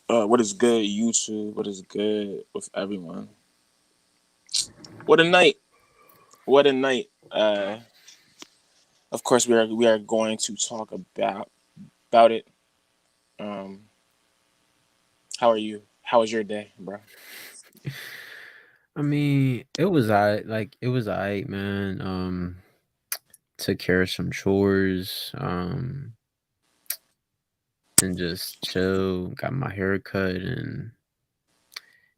What is good, YouTube? What is good with everyone? What a night! What a night! Of course, we are going to talk about it. Um, how are you? How was your day, bro? I mean, it was alright, man. Took care of some chores, and just chill, got my hair cut and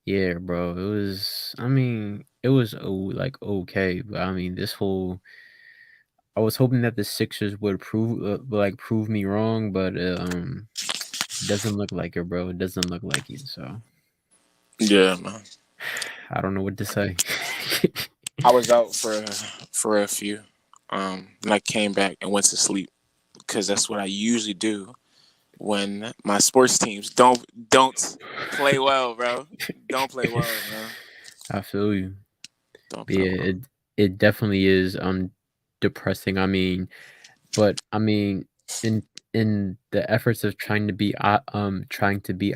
yeah, bro. It was okay, but I mean, I was hoping that the Sixers would prove me wrong, but doesn't look like it, bro. It doesn't look like it, so Yeah, man. I don't know what to say. I was out for a few, and I came back and went to sleep because that's what I usually do when my sports teams don't play well, bro. Don't play well, man. I feel you. Don't But play yeah, well. it definitely is depressing. I mean, in the efforts of trying to be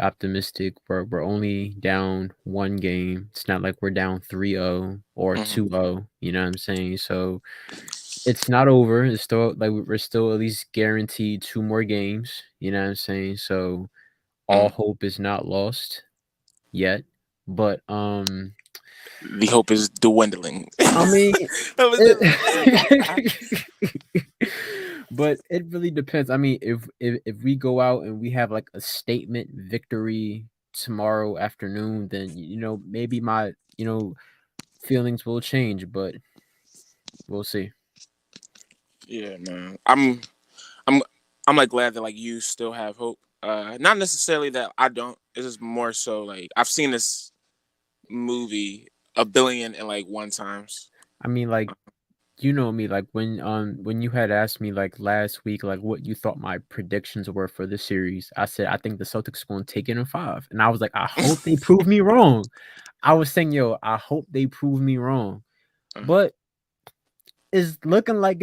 optimistic, we're only down one game. It's not like we're down 3-0 or Hmm. 2-0, you know what I'm saying? So it's not over. It's still like we're still at least guaranteed two more games, you know what I'm saying? So all Mm. hope is not lost yet. But The hope is dwindling. I mean, Hope is dwindling. it but it really depends. I mean, if we go out and we have like a statement victory tomorrow afternoon, then maybe my feelings will change, but we'll see. Yeah, man. I'm I'm like glad that like you still have hope. Not necessarily that I don't. It's just more so like I've seen this movie a billion and like one times. I mean, like you know me, like when you had asked me like last week, like what you thought my predictions were for the series, I said I think the Celtics are going to take it in five, and I was like, I hope they prove me wrong. I was saying, yo, I hope they prove me wrong. Uh, But it's looking like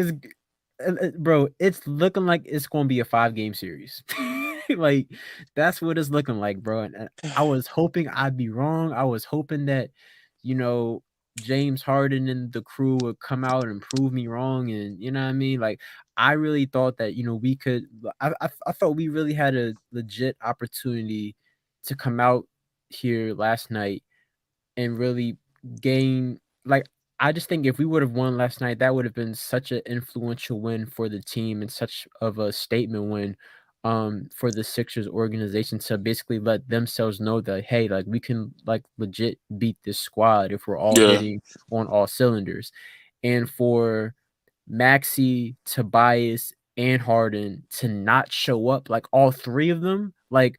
bro, it's looking like it's going to be a 5-game series. Like that's what it's looking like, bro. And I was hoping I'd be wrong. I was hoping that you know James Harden and the crew would come out and prove me wrong, and you know what I mean. Like I really thought that we could. I thought we really had a legit opportunity to come out here last night and really gain like I just think if we would have won last night, that would have been such an influential win for the team and such of a statement win for the Sixers organization to basically let themselves know that hey, like we can like legit beat this squad if we're all yeah. hitting on all cylinders. And for Maxi, Tobias, and Harden to not show up, like all three of them, like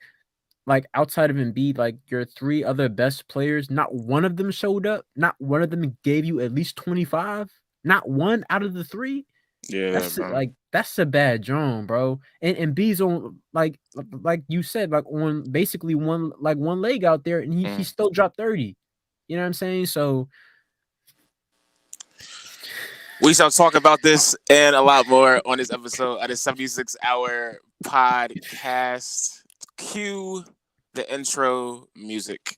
outside of Embiid, like your three other best players, not one of them showed up. Not one of them gave you at least 25. Not one out of the three. Yeah, That's a bad drum, bro. And B's on like you said, like on basically one leg out there, and he man. still dropped 30. You know what I'm saying? So We shall talk about this and a lot more on this episode of the 76-hour podcast. Cue the intro music.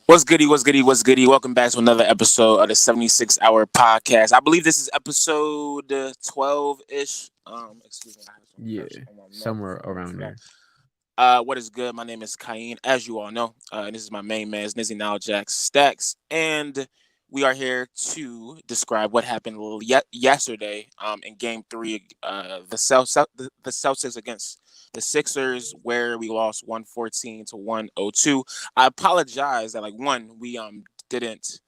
What's goody? What's goody? What's goody? Welcome back to another episode of the 76-hour podcast. I believe this is episode 12 ish. Excuse me, I have some yeah, pressure on my somewhere microphone. I around forgot. there. What is good? My name is Kayeen, as you all know. And this is my main man, Nizzy Now Jack Stacks. And we are here to describe what happened yesterday in game three, the Celtics against the Sixers, where we lost 114 to 102. I apologize that, like, one, we didn't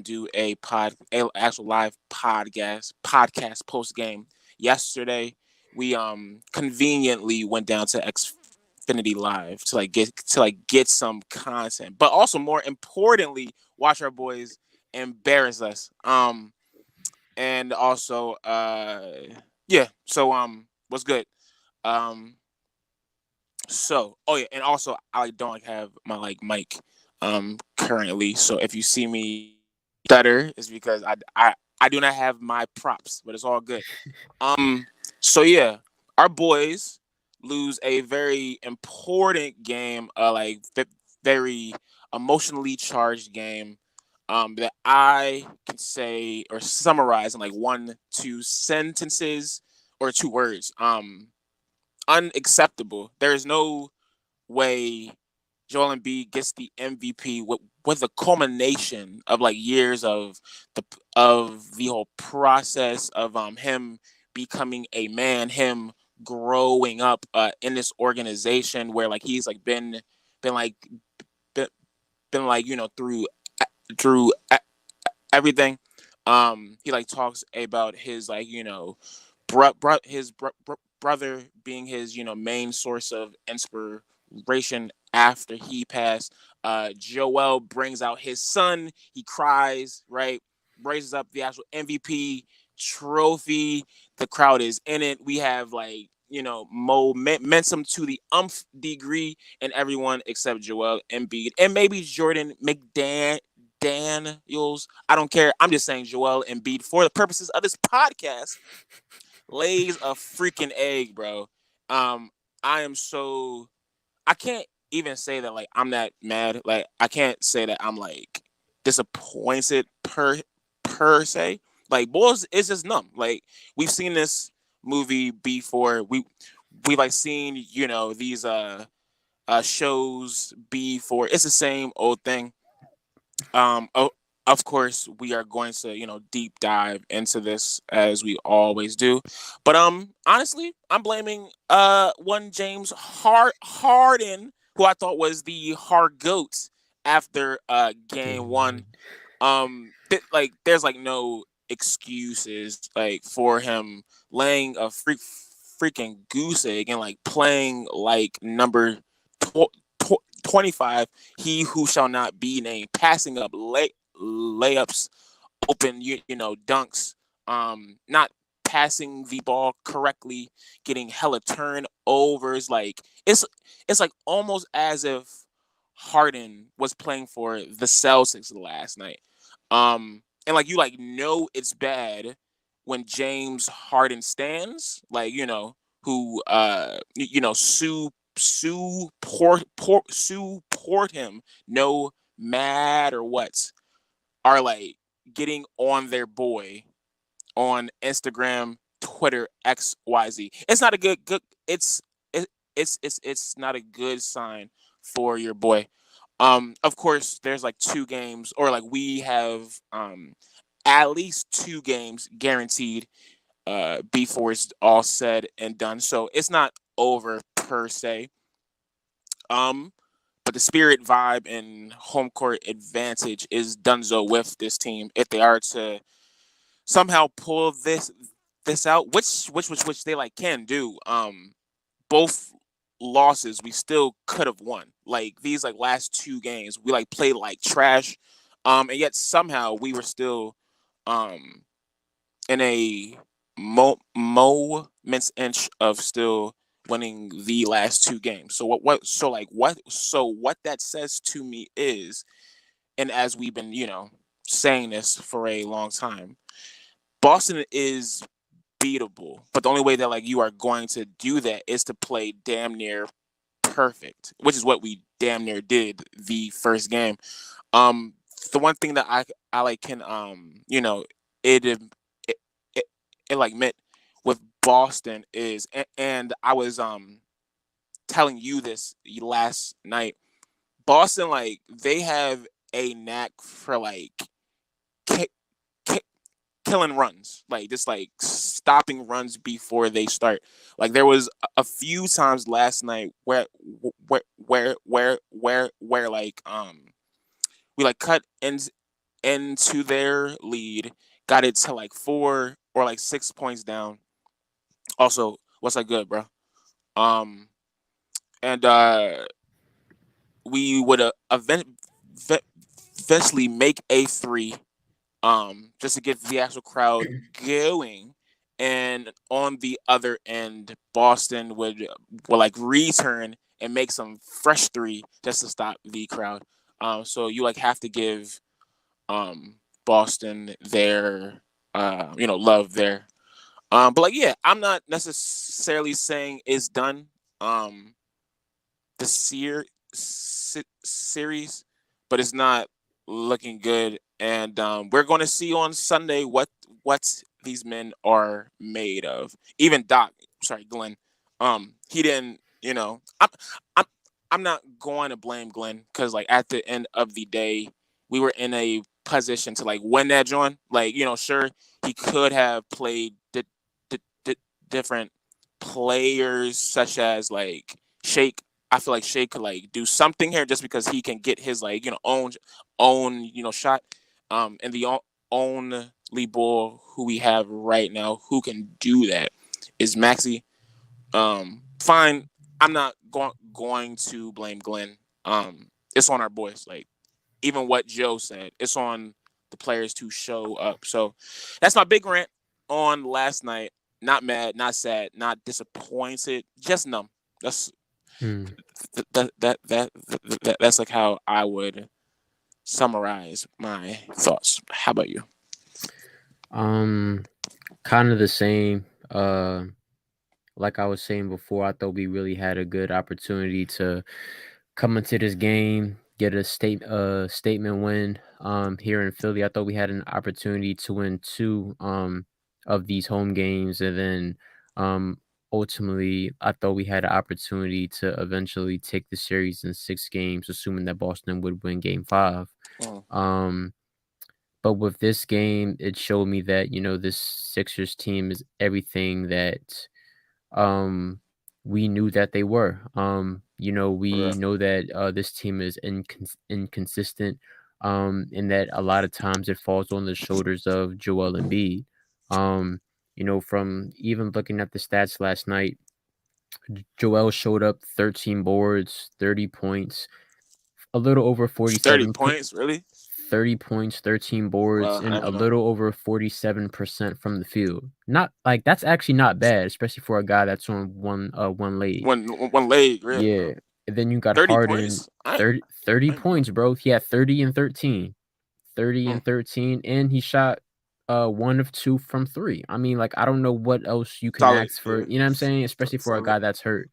do a actual live podcast post game yesterday. We conveniently went down to Xfinity Live to get some content, but also more importantly, watch our boys embarrass us. and also yeah. So what's good? Um, so oh yeah, and also I don't like have my like mic currently. So if you see me stutter, is because I do not have my props, but it's all good. Um, so yeah, our boys lose a very important game, very emotionally charged game. That I can say or summarize in like one, two sentences or two words. Unacceptable. There is no way Joel Embiid gets the MVP with the culmination of like years the of the whole process of him becoming a man, him growing up in this organization where like he's like been like been, been like through everything. He like talks about his like brother being his main source of inspiration after he passed. Joel brings out his son. He cries, right? Raises up the actual MVP trophy. The crowd is in it. We have like momentum to the umph degree, and everyone except Joel Embiid and maybe Jordan Daniels. I don't care. I'm just saying Joel Embiid for the purposes of this podcast lays a freaking egg, bro. Um, I am so I can't even say that like I'm that mad. Like I can't say that I'm like disappointed per se. Like boys, it's just numb. Like we've seen this movie before. We like seen these shows before. It's the same old thing. Oh, of course, we are going to deep dive into this as we always do, but honestly, I'm blaming one James Harden, who I thought was the hard goat after game Game one. one. Like there's like no excuses like for him laying a freaking goose egg and like playing like number 25, he who shall not be named, passing up layups, open dunks, not passing the ball correctly, getting hella turnovers. Like it's like almost as if Harden was playing for the Celtics last night. And like you like know it's bad when James Harden stands, like who support him no matter what, are like getting on their boy on Instagram, Twitter, XYZ. It's not a good it, it's not a good sign for your boy. Of course there's like two games, or like we have at least two games guaranteed before it's all said and done. So it's not over per se. Um, but the spirit, vibe, and home court advantage is donezo with this team if they are to somehow pull this out, which they like can do. Both losses we still could have won. Like these like last two games, we like played like trash. And yet somehow we were still um in a moments inch of still winning the last two games. So what that says to me is, and as we've been saying this for a long time, Boston is beatable, but the only way that like you are going to do that is to play damn near perfect, which is what we damn near did the first game. Um, the one thing that I like can it it, it, it like meant with Boston is, and I was telling you this last night. Boston, like they have a knack for like ki- ki- killing runs, like just like stopping runs before they start. Like there was a few times last night where like we like cut into their lead, got it to like 4 or like 6 points down. Also, what's that good, bro? Um, and we would eventually make a three. just to get the actual crowd going. And on the other end, Boston would like return and make some fresh three just to stop the crowd. So you like have to give Boston their love there. But like yeah, I'm not necessarily saying it's done. The series, but it's not looking good. And we're going to see on Sunday what these men are made of. Even Doc, sorry, Glenn, he didn't. I'm I'm not going to blame Glenn because like at the end of the day, we were in a position to like win that joint. Like sure he could have played di- different players such as like Shake. I feel like Shea could like do something here just because he can get his like own shot. And the only bull who we have right now who can do that is Maxi. Fine. I'm not going to blame Glenn. It's on our boys. Like even what Joe said, it's on the players to show up. So that's my big rant on last night. Not mad, not sad, not disappointed, just numb. That's Hmm. that's like how I would summarize my thoughts. How about you? Um, kind of the same. Like I was saying before, I thought we really had a good opportunity to come into this game, get a statement win. Here in Philly, I thought we had an opportunity to win two of these home games, and then um ultimately, I thought we had an opportunity to eventually take the series in 6 games, assuming that Boston would win Game 5. Mm, Um, but with this game, it showed me that this Sixers team is everything that um we knew that they were. We yeah. know that this team is inconsistent, and that a lot of times it falls on the shoulders of Joel Embiid. Um, from even looking at the stats last night, Joel showed up 13 boards, 30 points, a little over 30 47 points, really? 30 points, 13 boards, I and a don't know. little over 47% from the field. Not like that's actually not bad, especially for a guy that's on one leg. One leg, yeah. Yeah. And then you got 30 Harden, points? 30 I ain't gonna lie. points, bro. He had 30 and 13. 30 Mm, and 13, and he shot one of two from three. I mean, like I don't know what else you can solid, ask for, yeah. you know what I'm saying? Especially for a Solid. guy that's hurt.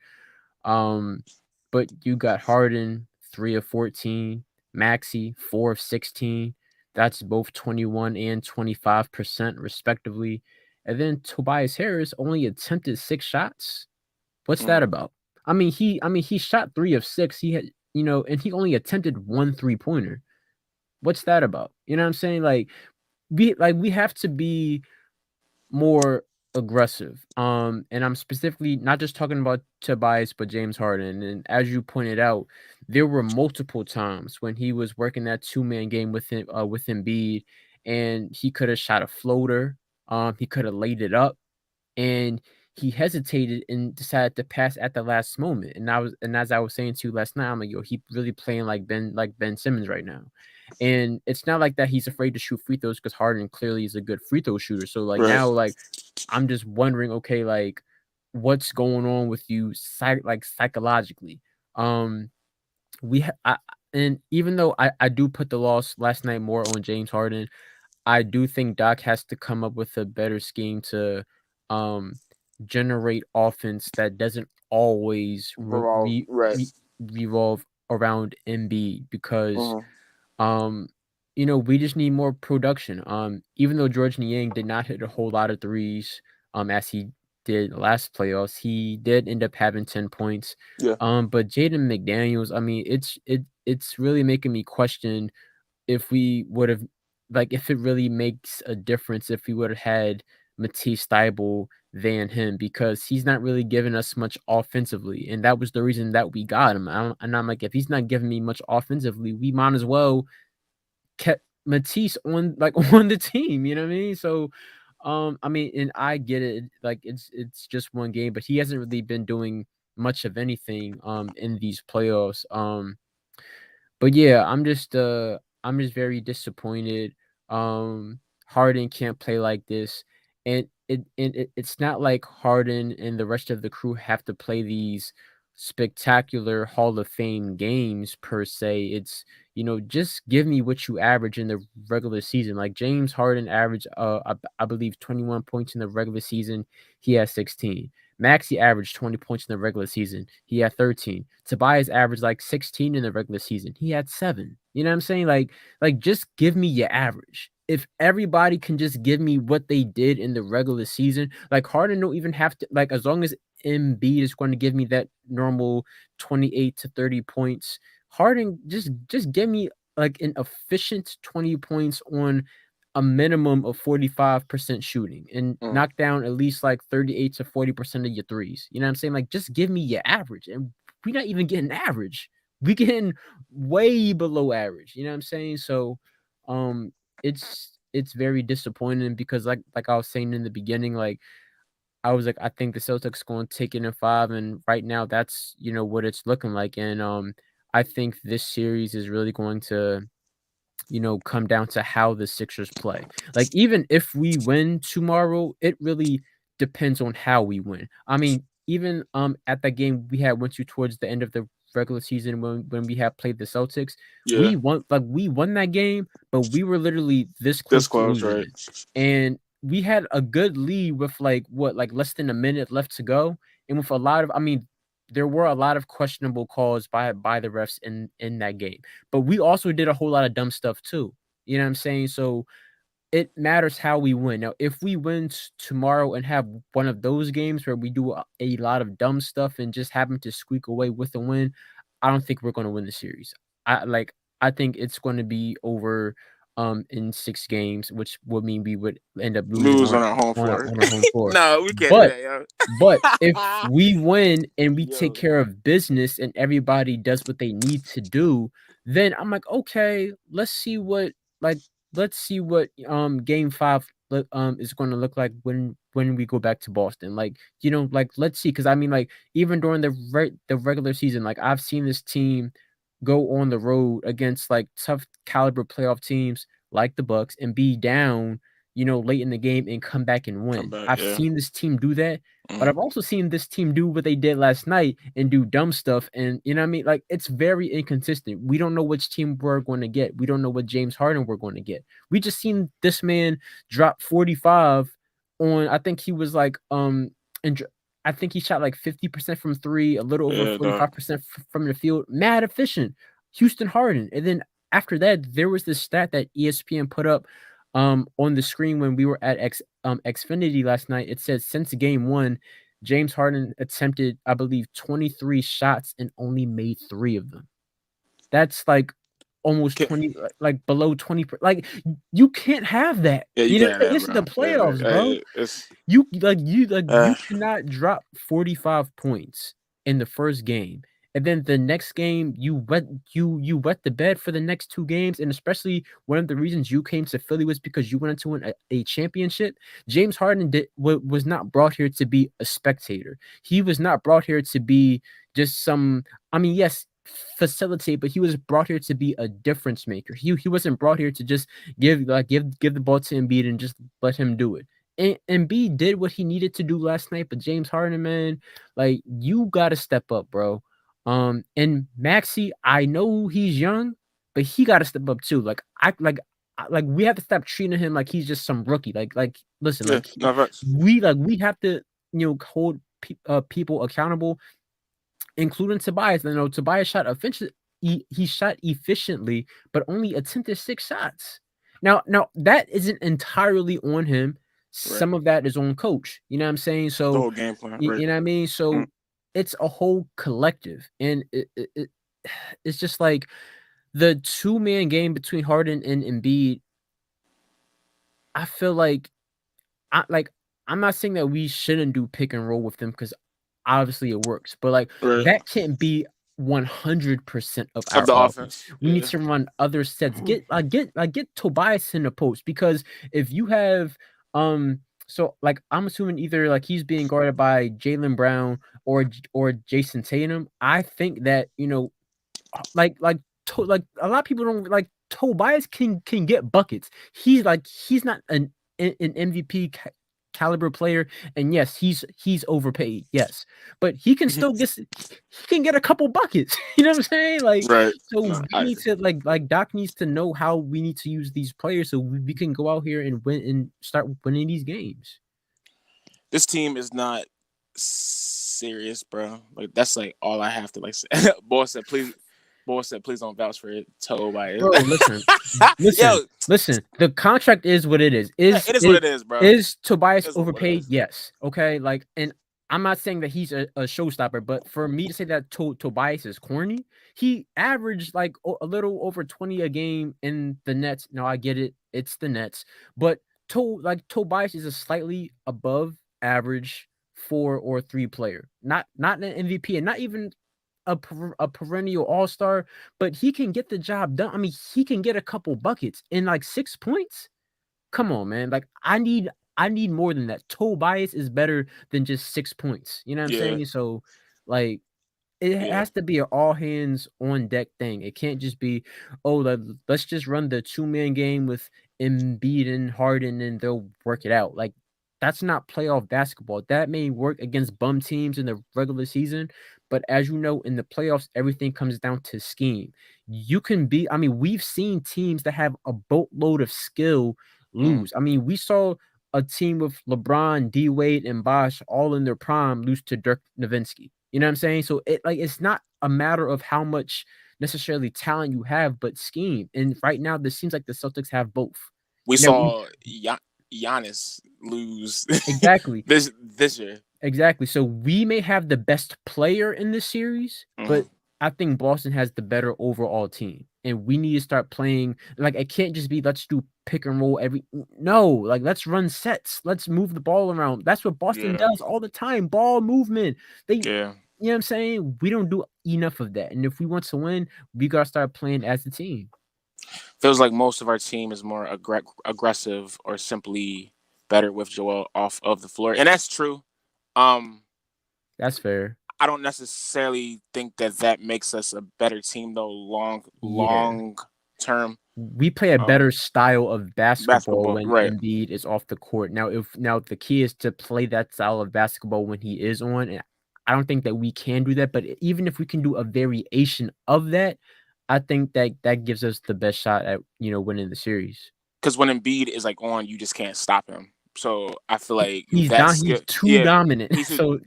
Um, but you got Harden 3 of 14, Maxi 4 of 16. That's both 21 and 25% respectively. And then Tobias Harris only attempted 6 shots. What's that Mm, about? I mean he shot 3 of 6. He had and he only attempted 1 3-pointer. What's that about? You know what I'm saying? We have to be more aggressive. And I'm specifically not just talking about Tobias, but James Harden. And as you pointed out, there were multiple times when he was working that 2-man game with Embiid, and he could have shot a floater. He could have laid it up, and he hesitated and decided to pass at the last moment. And as I was saying to you last night, I'm like, yo, he really playing like Ben Simmons right now. And it's not like that he's afraid to shoot free throws because Harden clearly is a good free throw shooter. So like right. now, like I'm just wondering, okay, like what's going on with you psychologically? Um, and even though I do put the loss last night more on James Harden, I do think Doc has to come up with a better scheme to um generate offense that doesn't always Right. revolve around Embiid because Mm, um, we just need more production. Even though George Niang did not hit a whole lot of threes, as he did last playoffs, he did end up having 10 points. yeah. But Jaden McDaniels, I mean, it's really making me question if we would have if it really makes a difference if we would have had Matisse Thybulle than him because he's not really giving us much offensively, and that was the reason that we got him. And I'm like, if he's not giving me much offensively, we might as well kept Matisse on on the team. You know what I mean? So, I mean, and I get it. Like it's just one game, but he hasn't really been doing much of anything in these playoffs. But yeah, I'm just very disappointed. Harden can't play like this, and it's not like Harden and the rest of the crew have to play these spectacular Hall of Fame games per se. It's, just give me what you average in the regular season. Like James Harden averaged, I believe 21 points in the regular season. He has 16. Maxey averaged 20 points in the regular season. He had 13. Tobias averaged like 16 in the regular season. He had 7. You know what I'm saying? Like just give me your average. If everybody can just give me what they did in the regular season, like Harden don't even have to, like, as long as Embiid is going to give me that normal 28 to 30 points, Harden just give me like an efficient 20 points on a minimum of 45% shooting and Mm. knock down at least like 38 to 40% of your threes. You know what I'm saying? Like just give me your average. And we're not even getting average. We getting way below average. You know what I'm saying? So um it's very disappointing because like I was saying in the beginning, like I was like, I think the Celtics going to take it in 5, and right now that's what it's looking like. And I think this series is really going to come down to how the Sixers play. Like, even if we win tomorrow, it really depends on how we win. I mean, even at that game we had went to towards the end of the regular season when we had played the Celtics, Yeah, we won that game, but we were literally this this close to close, losing right? it. And we had a good lead with like what, like less than a minute left to go. And with a lot of, I mean, there were a lot of questionable calls by the refs in that game. But we also did a whole lot of dumb stuff too. You know what I'm saying? So it matters how we win. Now, if we win tomorrow and have one of those games where we do a lot of dumb stuff and just happen to squeak away with a win, I don't think we're going to win the series. I think it's going to be over in 6 games, which would mean we would end up losing Lose on our home on floor. our home floor. No, we can't do But that, yo. if we win and we take Yo, care of business and everybody does what they need to do, then I'm like, okay, like let's see what game 5 is going to look like when we go back to Boston. Like, like let's see, cuz I mean, like, even during the regular season, like I've seen this team go on the road against like tough caliber playoff teams like the Bucks and be down, late in the game and come back and come win. back, I've yeah. seen this team do that, but Mm. I've also seen this team do what they did last night and do dumb stuff. And you know what I mean? Like, it's very inconsistent. We don't know which team we're going to get. We don't know what James Harden we're going to get. We just seen this man drop 45 on, I think he was like and I think he shot like 50% from 3, a little over Yeah, dog. 45% from the field. Mad efficient. Houston Harden. And then after that, there was this stat that ESPN put up on the screen when we were at Xfinity last night. It says since game 1, James Harden attempted, I believe, 23 shots and only made 3 of them. That's like almost Can't, 20, like below 20. Like, you can't have that. yeah, you You know, can't have that, this is the bro. Yeah, playoffs, bro. it's You uh, cannot drop 45 points in the first game. And then the next game, you wet the bed for the next 2 games. And especially one of the reasons you came to Philly was because you wanted to win a championship. James Harden was not brought here to be a spectator. He was not brought here to be just some, I mean, yes, facilitate, but he was brought here to be a difference maker. He wasn't brought here to just give the ball to Embiid and just let him do it. And B did what he needed to do last night, but James Harden, man, like, you gotta step up, bro. And Maxi, I know he's young, but he gotta step up too. Like we have to stop treating him like he's just some rookie. Listen, yeah, no facts. we have to hold people accountable, including Tobias. You know, Tobias shot efficiently. He shot efficiently, but only attempted 6 shots. Now that isn't entirely on him. Right. Some of that is on coach. You know what I'm saying? The So whole game plan, you right? know what I mean? Mm. So it's a whole collective, and it's just like the 2-man game between Harden and Embiid. I feel I like I'm not saying that we shouldn't do pick and roll with them because obviously it works, but like Right. that can't be 100% of Of our the offense. offense, We need yeah. to run other sets. Get Tobias in the post, because if you have so like I'm assuming either like he's being guarded by Jalen Brown or Jason Tatum. I think that like a lot of people don't like Tobias can get buckets. He's not an MVP caliber player, and yes, he's overpaid. Yes, but he can still get he can get a couple buckets. You know what I'm saying? Like, Right. so No, we I need agree. to like Doc needs to know how we need to use these players so we can go out here and win and start winning these games. This team is not serious, bro. Like that's like all I have to like say. Boss said, please. Boss said, please don't vouch for it. Told by it. Bro, listen, Yo, listen. The contract is what it is. yeah, it is what it is, bro. Is Tobias It is what it overpaid? is. Yes. Okay. Like, and I'm not saying that he's a showstopper, but for me to say that Tobias is corny, he averaged like a little over 20 a game in the Nets. Now I get it, it's the Nets, but Tobias is a slightly above average 4 or 3 player, not an MVP, and not even a perennial all-star, but he can get the job done. I mean, he can get a couple buckets in like 6 points. Come on, man. Like I need more than that. Tobias is better than just 6 points. You know what I'm Yeah, saying? So like it yeah, has to be an all hands on deck thing. It can't just be, oh, let's just run the 2 man game with Embiid and Harden and they'll work it out. Like that's not playoff basketball. That may work against bum teams in the regular season, but as you know, in the playoffs, everything comes down to scheme. You can be, I mean, we've seen teams that have a boatload of skill mm. lose. I mean, we saw a team with LeBron, D Wade, and Bosh all in their prime lose to Dirk Nowitzki. You know what I'm saying? So it's not a matter of how much necessarily talent you have, but scheme. And right now, this seems like the Celtics have both. We You know, we saw Giannis lose exactly. this year. Exactly. So we may have the best player in this series, Hmm. but I think Boston has the better overall team. And we need to start playing like it can't just be let's do pick and roll every no, like let's run sets. Let's move the ball around. That's what Boston Yeah, does all the time. Ball movement. They yeah. you know what I'm saying? We don't do enough of that. And if we want to win, we gotta start playing as a team. Feels like most of our team is more aggressive or simply better with Joel off of the floor, and that's true. Um, That's fair. I don't necessarily think that that makes us a better team though. Yeah. Long term. We play a Um, better style of basketball basketball, when right? Embiid is off the court. Now the key is to play that style of basketball when he is on. And I don't think that we can do that, but even if we can do a variation of that, I think that that gives us the best shot at winning the series. Because when Embiid is like on, you just can't stop him. So I feel like that's He's good. too Yeah, dominant. he's too So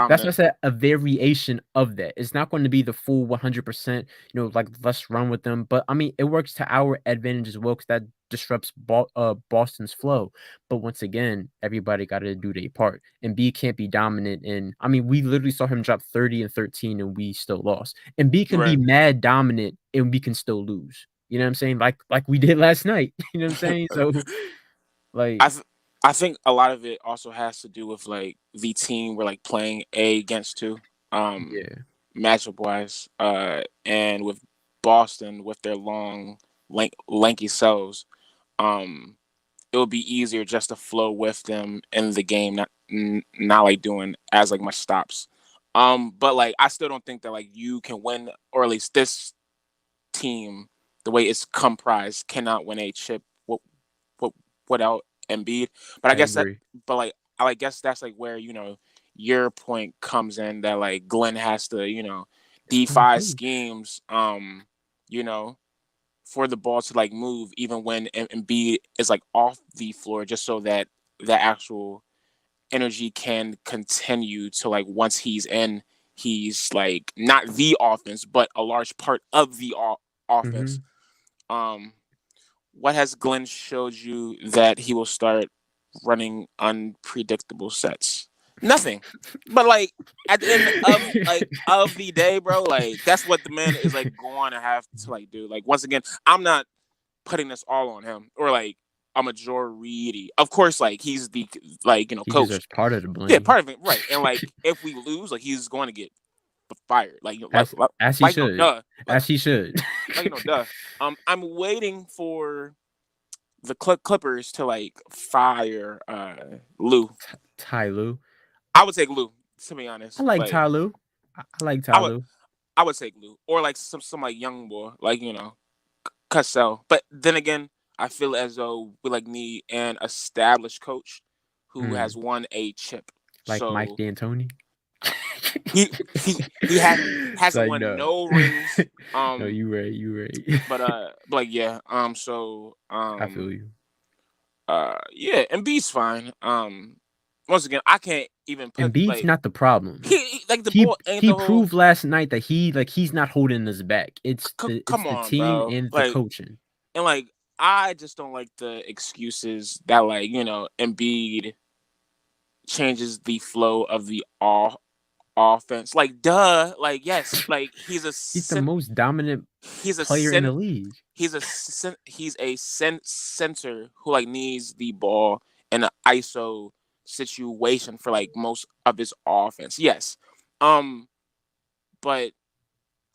that's why I dominant. said a variation of that. It's not going to be the full 100%, like let's run with them. But I mean, it works to our advantage as well because that disrupts Boston's flow. But once again, everybody got to do their part. And B can't be dominant. And I mean, we literally saw him drop 30 and 13 and we still lost. And B can be Right. mad dominant and we can still lose. You know what I'm saying? Like we did last night. You know what I'm saying? So like, I th- I think a lot of it also has to do with like the team we're like playing a against two, yeah, matchup wise, and with Boston with their long, lanky selves, um, it would be easier just to flow with them in the game, not like doing as like much stops. But like I still don't think that like you can win, or at least this team, the way it's comprised, cannot win a chip w- without Embiid. But I I guess that, agree. but like I guess that's like where your point comes in that like Glenn has to defy Improve. schemes, you know, for the ball to like move even when Embiid is like off the floor, just so that the actual energy can continue to like once he's in, he's like not the offense, but a large part of the offense. Mhm. Um, what has Glenn showed you that he will start running unpredictable sets? Nothing. But like at the end of the day, bro, like that's what the man is like going to have to like do. Like once again, I'm not putting this all on him or like a majority. Of course, like he's the He coach. deserves part of the Yeah, blame. part of it, right? And like if we lose, like he's going to get fired. Like As as he should. duh, like As he should. duh. I'm waiting for the Clippers to like fire Lou. Ty Lue. I would take Lou to be I honest. like Like Ty Lue. I like I Ty would Lue. I would take Lou or like some like young boy like Cassell. But then again, I feel as though we like need an established coach who has Mm, won a chip. like Mike So D'Antoni. he he hasn't Like won no, no rings. no, Um, you right, you right. but like yeah. I feel you. Yeah, Embiid's fine. Once again, I can't even put Embiid's like not the problem. like the He ball ain't he the whole. proved last night that he's not holding us back. It's Come the on, team bro. and the Like coaching. and like I just don't like the excuses that like Embiid changes the flow of the offense. Like duh, like yes, like He's the most dominant he's a player in cen- the league. center who like needs the ball in an ISO situation for like most of his offense. Yes. Um but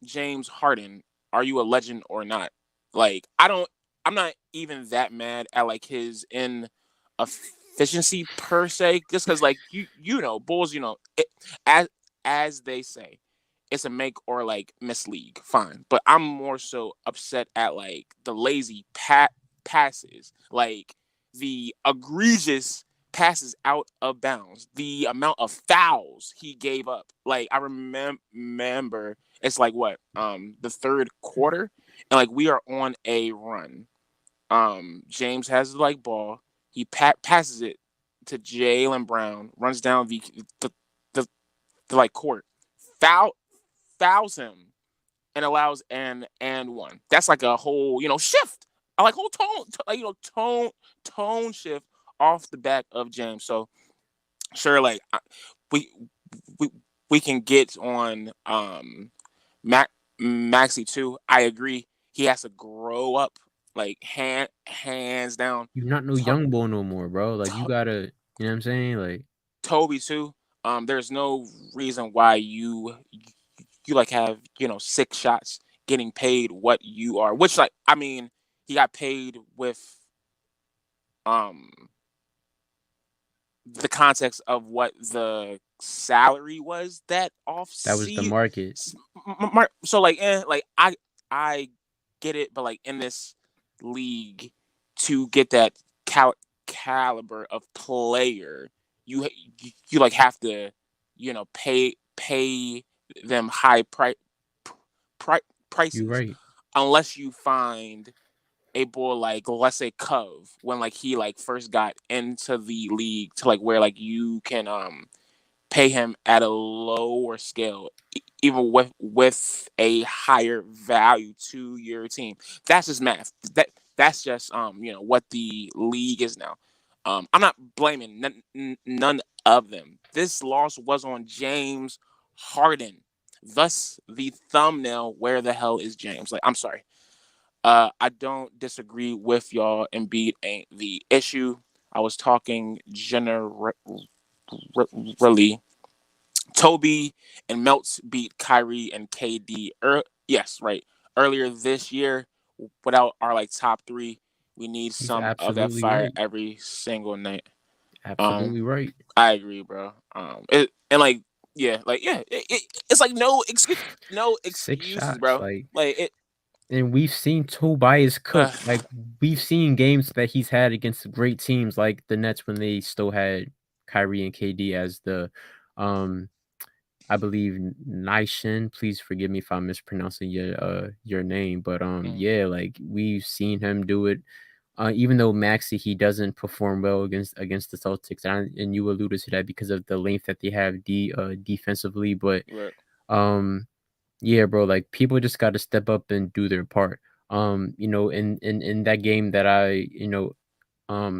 James Harden, are you a legend or not? Like I'm not even that mad at like his inefficiency per se, just because like Bulls, as as they say, it's a make or like miss league. Fine, but I'm more so upset at like the lazy passes, like the egregious passes out of bounds, the amount of fouls he gave up. Like I remember it's like what the third quarter, and like we are on a run. James has the like ball. He passes it to Jaylen Brown, runs down the, the, the like court, foul fouls him, and allows and one. That's like a whole shift. I like whole like tone shift off the back of James. So sure, like we we we can get on Maxi too. I agree. He has to grow up, like hands down. You're not no To, young boy no more, bro. Like you to, gotta, you know what I'm saying? Like Toby too. There's no reason why you like have 6 shots getting paid what you are, which like I mean he got paid with um the context of what the salary was that off that was the season. market. So like like I get it, but like in this league to get that caliber of player, you you like have to pay them high pri- You're prices right. unless you find a boy like let's say Cove when like he like first got into the league to like where like you can pay him at a lower scale, even with a higher value to your team. That's just math. That's just what the league is now. I'm not blaming none of them. This loss was on James Harden. Thus, the thumbnail. Where the hell is James? Like, I'm sorry. I don't disagree with y'all. Embiid ain't the issue. I was talking generally. Toby and Melts beat Kyrie and KD. Yes, right. Earlier this year, without our like top three, we need He's some of that absolutely fire right. every single night. Um, Absolutely right. I agree, bro. And like yeah, it's like no excuse, no Six excuses, shots, bro. like, Like it. and we've seen Tobias Uh, cook. Like we've seen games that he's had against great teams, like the Nets when they still had Kyrie and KD as the, um, I believe Nishin. Please forgive me if I'm mispronouncing your name, but mm, yeah, like we've seen him do it. Even though Maxi he doesn't perform well against the Celtics, and you alluded to that because of the length that they have defensively, but right, um yeah, bro, like people just got to step up and do their part. In that game that I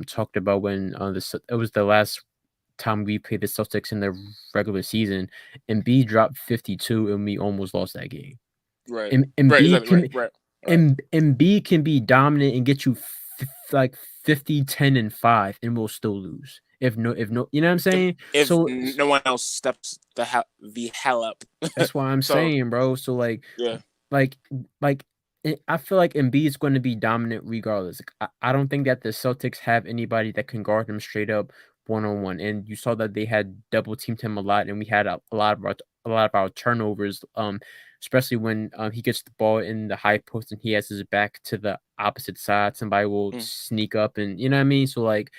talked about when it was the last time we played the Celtics in the regular season, and B dropped 52, and we almost lost that game. right, And right, B exactly, can right, right, right. and B can be dominant and get you like 50, 10, and 5, and we'll still lose. If no, you know what I'm If saying? if So no one else steps the hell up, that's why I'm so saying, bro. So yeah, like like I feel like Embiid is going to be dominant regardless. Like, I don't think that the Celtics have anybody that can guard him straight up one on one. And you saw that they had double teamed him a lot, and we had a lot of our turnovers. especially when he gets the ball in the high post and he has his back to the opposite side. Somebody will Mm. sneak up, and you know what I mean. So like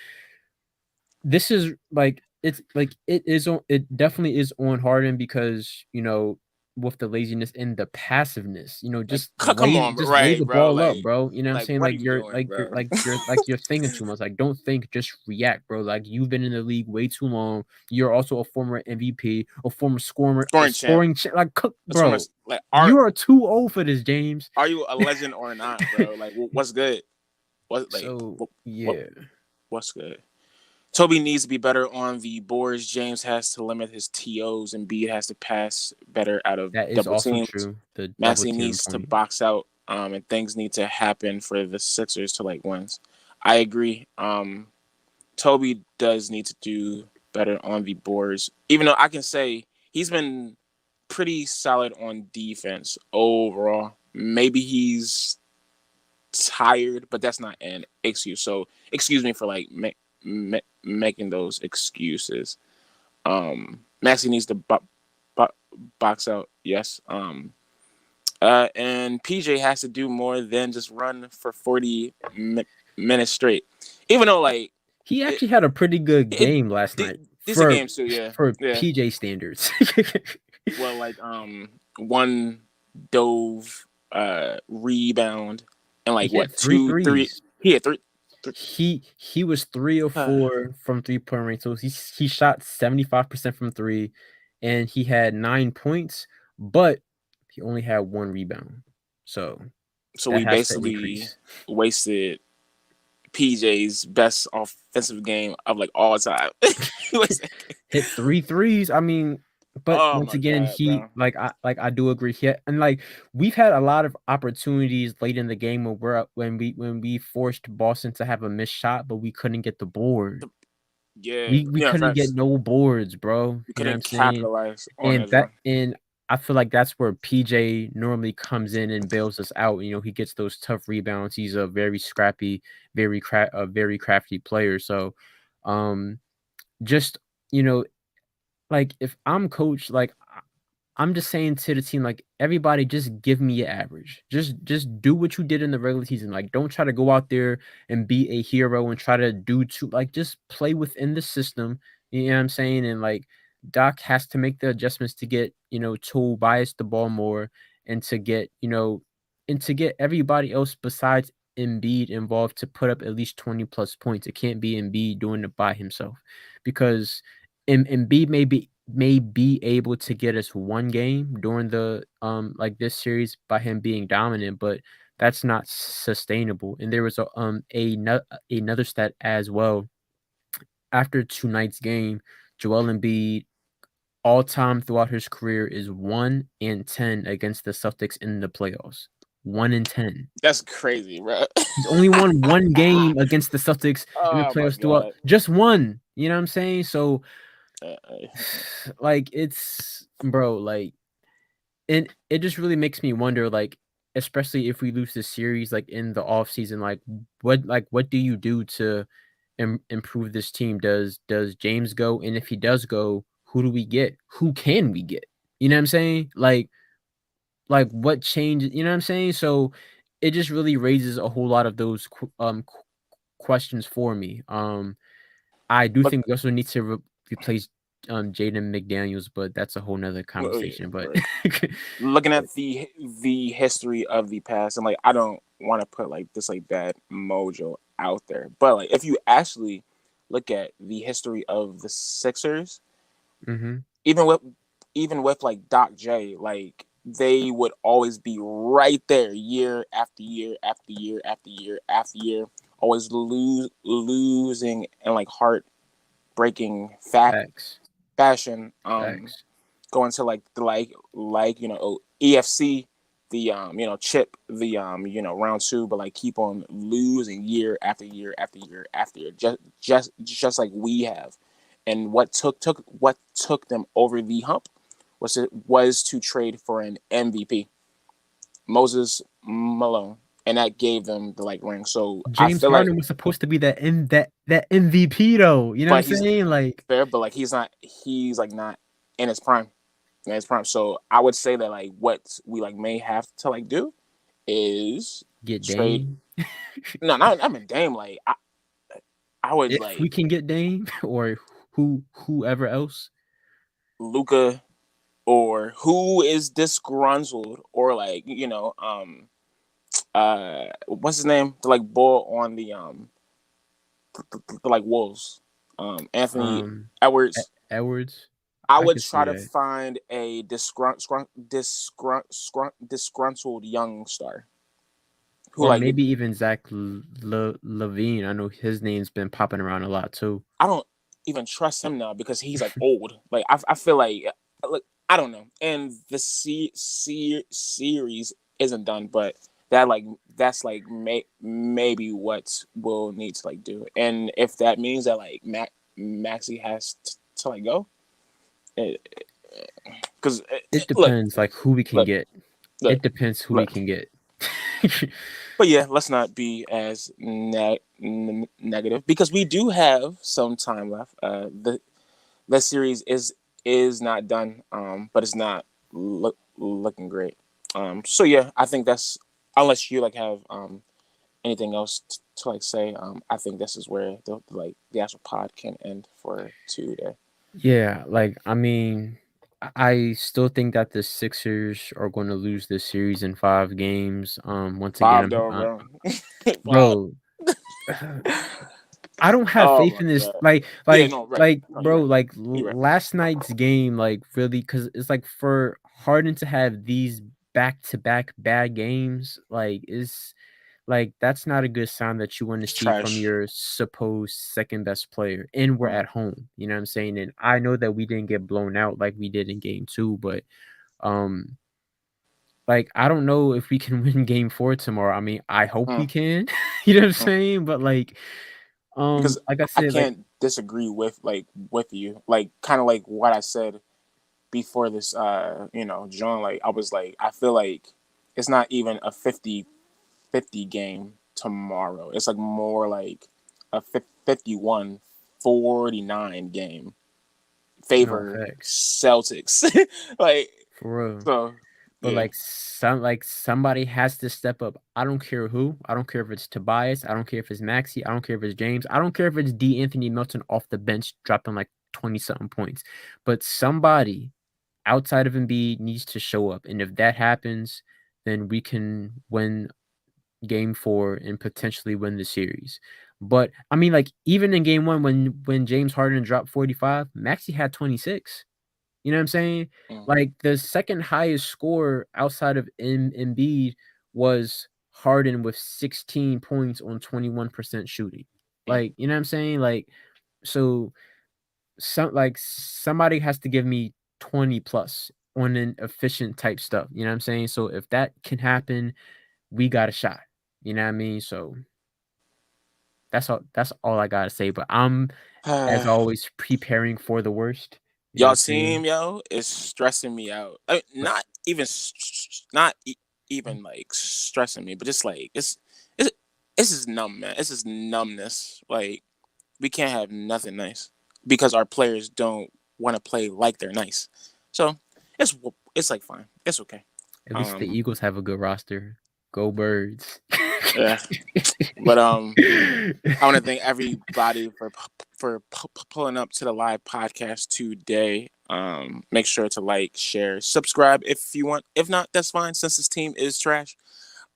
this is like it's like it is on it definitely is on Harden because with the laziness and the passiveness, Like, just come on, lay right, the bro? ball up, bro. You know what I'm Like, saying? what are Like you doing, bro? you're thinking too much. Like don't think, just react, bro. Like you've been in the league way too long. You're also a former MVP, a former scorer, a Scoring champ. scoring like cook, That's what I'm bro. like. You are too old for this, James. Are you a legend or not, bro? Like, what's good? What like So what yeah, what's good? Toby needs to be better on the boards. James has to limit his TOs, and Bede has to pass better out of that is double also teams. true. The double Maxey team needs to point. box out, and things need to happen for the Sixers to like wins. I agree. Toby does need to do better on the boards, even though I can say he's been pretty solid on defense overall. Maybe he's tired, but that's not an excuse. So excuse me for like making those excuses. Maxi needs to box out. Yes. And PJ has to do more than just run for 40 minutes straight. Even though like He it, actually had a pretty good it game last night decent for games too. Yeah, yeah. PJ standards. Well, like one dove rebound and like He hit what three two three. threes. He had three He was 3 or uh, 4 from 3-point range. So he shot 75% from 3 and he had 9 points, but he only had 1 rebound. So so that we has to basically increase. wasted PJ's best offensive game of like all time. Hit 3 threes. I mean, but Oh once my again, god, he bro. I do agree here. And like we've had a lot of opportunities late in the game where when we forced Boston to have a missed shot, but we couldn't get the board. Yeah, We yeah, couldn't get facts. no boards, bro. We You know what I'm couldn't saying? capitalize on that joint. And I feel like that's where PJ normally comes in and bails us out. He gets those tough rebounds. He's a very scrappy, a very crafty player. So, um, just you know, like if I'm coach, like I'm just saying to the team, like everybody, just give me your average. Just do what you did in the regular season. Like don't try to go out there and be a hero and try to do too. Like just play within the system. You know what I'm saying? And like Doc has to make the adjustments to get Tobias the ball more and to get and to get everybody else besides Embiid involved to put up at least 20 plus points. It can't be Embiid doing it by himself because Embiid may be able to get us one game during the like this series by him being dominant, but that's not sustainable. And there was another stat as well. After tonight's game, Joel Embiid all time throughout his career is 1-10 against the Celtics in the playoffs. 1-10. That's crazy, bro. He's only won one game against the Celtics in the Oh my playoffs throughout, god. just one. You know what I'm saying? So Uh, like it's bro, like and it just really makes me wonder, like, especially if we lose this series, like in the off season, what do you do to improve this team? Does James go? And if he does go, who do we get? Who can we get? You know what I'm saying? What change? You know what I'm saying? So it just really raises a whole lot of those questions for me. I do look, think we also need to replace Jaden McDaniels, but that's a whole nother yeah, conversation. But looking at the history of the past, and like I don't want to put like this like bad mojo out there, but like if you actually look at the history of the Sixers, Mhm. even with like Doc J, like they would always be right there year after year after year after year after year, always losing and like heartbreaking Facts. fashion. Facts. Going to like the EFC, the chip the round two, but like keep on losing year after year after year after year, just like we have. And what took them over the hump was to trade for an MVP, Moses Malone, and that gave them the like ring. So I James feel like, Harden was supposed to be that MVP though. You know what I'm but he's saying? Like fair, but like he's not. He's like not in his prime. Yeah, it's prime. So I would say that like what we like may have to like do is Get trade. Dame. No, not I mean Dame. Like I would If we like can get Dame or whoever else. Luca or who is disgruntled or like what's his name, the like bull on the like Wolves, Anthony Um, Edwards. Edwards. I I would could see try to that. find a disgruntled young star who Or like maybe even Zach Levine. I know his name's been popping around a lot too. I don't even trust him now because he's like old. Like I feel like I don't know. And the series isn't done, but that like that's like maybe what we'll need to like do. And if that means that like Maxi has to like go, because It look, depends, like who we can look, get. look, It depends who we look. can get. But yeah, let's not be as negative because we do have some time left. The series is not done, but it's not looking great. So yeah, I think that's unless you like have anything else to like say. I think this is where the actual pod can end for today. Yeah, like I mean, I still think that the Sixers are going to lose this series in 5 games. Once again, Five though, I'm bro. Five. bro. I don't have Oh faith my in this. god. Like, Yeah, like, no, right. like, No, you're bro. right. Like You're right. last night's game, like really, because it's like for Harden to have these back-to-back bad games, like is like that's not a good sign that you want to It's see from trash. your supposed second best player. And we're Mm, at home. You know what I'm saying? And I know that we didn't get blown out like we did in game 2, but um like I don't know if we can win game 4 tomorrow. I mean, I hope mm, we can. You know what I'm mm. saying? But Because like I I said, like can't disagree with you. Like kind of like what I said before this John, like I was like I feel like it's not even a 50-50 game tomorrow. It's like more like a 51-49 game no favor facts. Celtics. Like For real. so But yeah. like somebody has to step up. I don't care who. I don't care if it's Tobias. I don't care if it's Maxi. I don't care if it's James. I don't care if it's D. Anthony Melton off the bench dropping like 20 something points. But somebody outside of Embiid needs to show up. And if that happens, then we can win game 4 and potentially win the series. But I mean, like even in game 1, when James Harden dropped 45, Maxi had 26. You know what I'm saying? Mm, Like the second highest score outside of Embiid was Harden with 16 points on 21% shooting. mm. Like, you know what I'm saying? Like, so somebody has to give me 20 plus on an efficient type stuff. You know what I'm saying? So if that can happen, we got a shot. You know what I mean? So that's all I gotta say. But I'm, as always, preparing for the worst. You know what Y'all I'm saying? team, yo, is stressing me out. I mean, But not even, not even like stressing me, but just like it's, this is numb, man. This is numbness. Like we can't have nothing nice because our players don't want to play like they're nice. So it's like fine, it's okay. at least the Um, Eagles have a good roster. Go Birds. yeah, but I want to thank everybody for pulling up to the live podcast today. Make sure to like, share, subscribe if you want. If not, that's fine. Since this team is trash,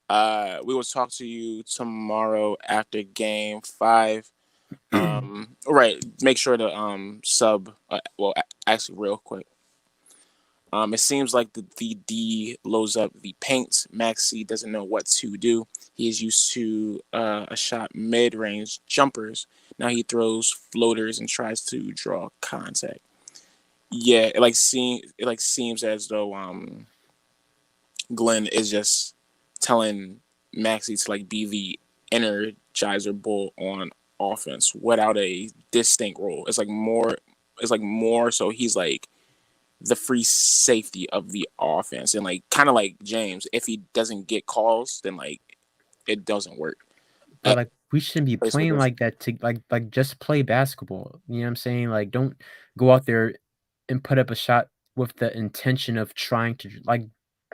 we will talk to you tomorrow after game 5. Right. Make sure to sub. Well, actually, real quick. It seems like the D loads up the paint. Maxi doesn't know what to do. He is used to a shot mid-range jumpers. Now he throws floaters and tries to draw contact. Yeah, it like seems as though Glenn is just telling Maxi to like be the energizer bull on offense without a distinct role. It's like more so he's like the free safety of the offense. And like kind of like James, if he doesn't get calls, then like it doesn't work. But like we shouldn't be Plays for playing this. like that to like just play basketball. You know what I'm saying? Like don't go out there and put up a shot with the intention of trying to like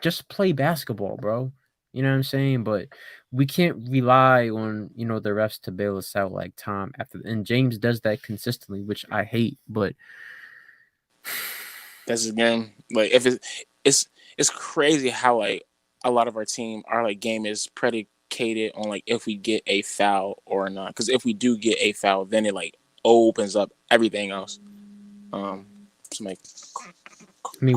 just play basketball, bro. You know what I'm saying? But we can't rely on, the refs to bail us out like time after, and James does that consistently, which I hate, but That's his game. Like if it's it's crazy how like a lot of our like game is predicated on like if we get a foul or not. Because if we do get a foul, then it like opens up everything else. Um, somebody, I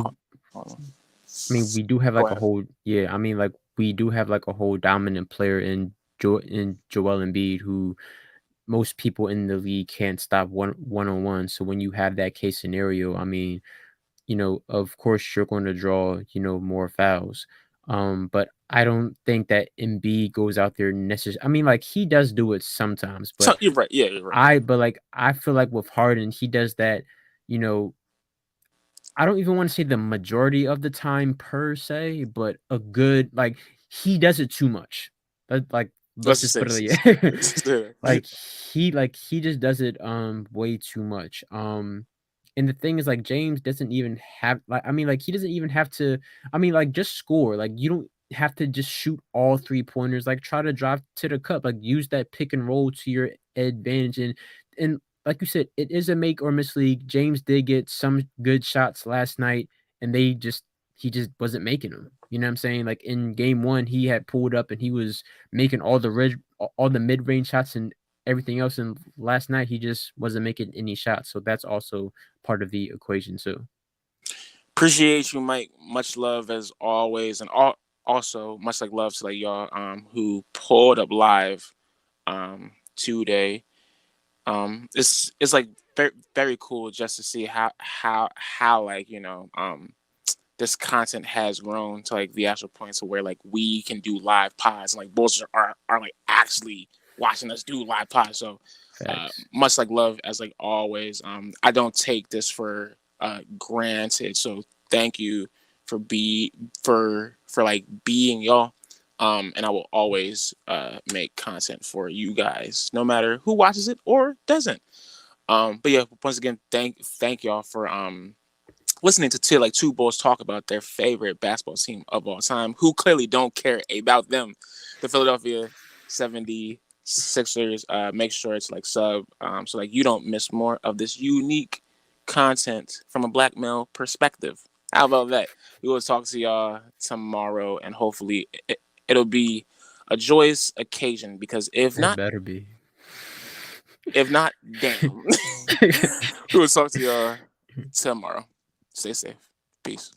mean we do have go like a ahead. whole yeah, I mean like we do have like a whole dominant player in Joel Embiid who most people in the league can't stop one on one. So when you have that case scenario, I mean, of course you're going to draw, more fouls. But I don't think that Embiid goes out there necessarily. I mean, like he does do it sometimes, So but you're right. Yeah, you're right. I feel like with Harden, he does that, you know, I don't even wanna say the majority of the time per se, but a good like, he does it too much. Let's Let's just just say put it this. like Just say that. he just does it, way too much, and the thing is, like, James doesn't even have like, I mean, like, he doesn't even have to I mean, like, just score, like, you don't have to just shoot all three-pointers, like, try to drive to the cup, like, use that pick and roll to your advantage, and like you said, it is a make or miss league. James did get some good shots last night, and he just wasn't making them. You know what I'm saying? Like in game one, he had pulled up and he was making all the mid range shots and everything else. And last night, he just wasn't making any shots. So that's also part of the equation too. Appreciate you, Mike. Much love as always, and also much like love to like y'all who pulled up live today. It's like very cool just to see how like this content has grown to like the actual point to where like we can do live pods and like bulls are like actually watching us do live pods. So Facts. much like love as like always. I don't take this for granted. So thank you for like being y'all. And I will always make content for you guys, no matter who watches it or doesn't. But yeah, once again, thank y'all for listening to like two bulls talk about their favorite basketball team of all time, who clearly don't care about them, the Philadelphia 76ers. Make sure it's like sub, so like you don't miss more of this unique content from a black male perspective. How about that? We will talk to y'all tomorrow, and hopefully it'll be a joyous occasion. Because It better be. if not, damn. We will talk to y'all tomorrow. Stay safe. Peace.